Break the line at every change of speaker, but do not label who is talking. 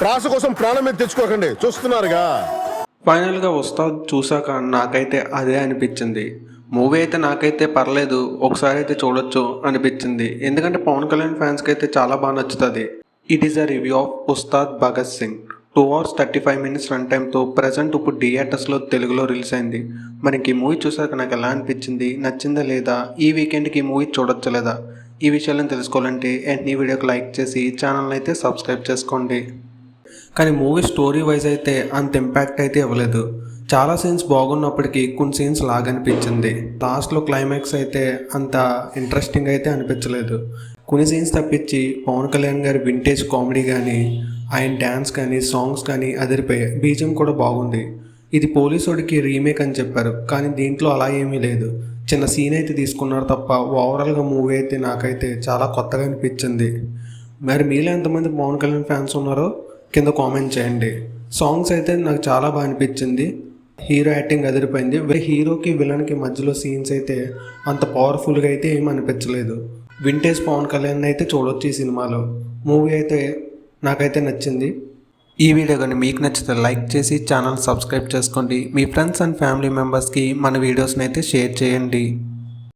ప్రాస కోసం ప్రాణం మీద తెచ్చుకోకండి, చూస్తున్నారుగా.
ఫైనల్గా ఉస్తాద్ చూసాక నాకైతే అదే అనిపించింది. మూవీ అయితే నాకైతే పర్లేదు, ఒకసారి అయితే చూడొచ్చు అనిపించింది. ఎందుకంటే పవన్ కళ్యాణ్ ఫ్యాన్స్కి అయితే చాలా బాగా నచ్చుతుంది. It is a review of Ustaad Bhagat Singh. 2 hours 35 minutes run టైంతో ప్రజెంట్ ఇప్పుడు థియేటర్స్లో తెలుగులో రిలీజ్ అయింది. మరి ఈ మూవీ చూసాక నాకు ఎలా అనిపించింది, నచ్చిందా లేదా, ఈ వీకెండ్కి ఈ మూవీ చూడొచ్చా లేదా, ఈ విషయాలను తెలుసుకోవాలంటే ఈ వీడియోకి లైక్ చేసి ఛానల్ని అయితే సబ్స్క్రైబ్ చేసుకోండి. కానీ మూవీ స్టోరీ వైజ్ అయితే అంత ఇంపాక్ట్ అయితే ఇవ్వలేదు. చాలా సీన్స్ బాగున్నప్పటికీ కొన్ని సీన్స్ లాగనిపించింది. లాస్ట్లో క్లైమాక్స్ అయితే అంత ఇంట్రెస్టింగ్ అయితే అనిపించలేదు. కొన్ని సీన్స్ తప్పించి పవన్ కళ్యాణ్ గారి వింటేజ్ కామెడీ కానీ, ఆయన డ్యాన్స్ కానీ, సాంగ్స్ కానీ అదిరిపోయాయి. బీజిఎం కూడా బాగుంది. ఇది పోలీసోడికి రీమేక్ అని చెప్పారు, కానీ దీంట్లో అలా ఏమీ లేదు. చిన్న సీన్ అయితే తీసుకున్నారు తప్ప ఓవరాల్గా మూవీ అయితే నాకైతే చాలా కొత్తగా అనిపించింది. మరి మీలో ఎంతమంది పవన్ కళ్యాణ్ ఫ్యాన్స్ ఉన్నారో కింద కామెంట్ చేయండి. సాంగ్స్ అయితే నాకు చాలా బాగా అనిపించింది. హీరో యాక్టింగ్ అదిరిపోయింది. హీరోకి విలన్కి మధ్యలో సీన్స్ అయితే అంత పవర్ఫుల్గా అయితే ఏమి అనిపించలేదు. వింటేజ్ పవన్ కళ్యాణ్ అయితే చూడొచ్చు ఈ సినిమాలో. మూవీ అయితే నాకైతే నచ్చింది. ఈ వీడియో కానీ మీకు నచ్చితే లైక్ చేసి ఛానల్ సబ్స్క్రైబ్ చేసుకోండి. మీ ఫ్రెండ్స్ అండ్ ఫ్యామిలీ మెంబర్స్కి మన వీడియోస్ని అయితే షేర్ చేయండి.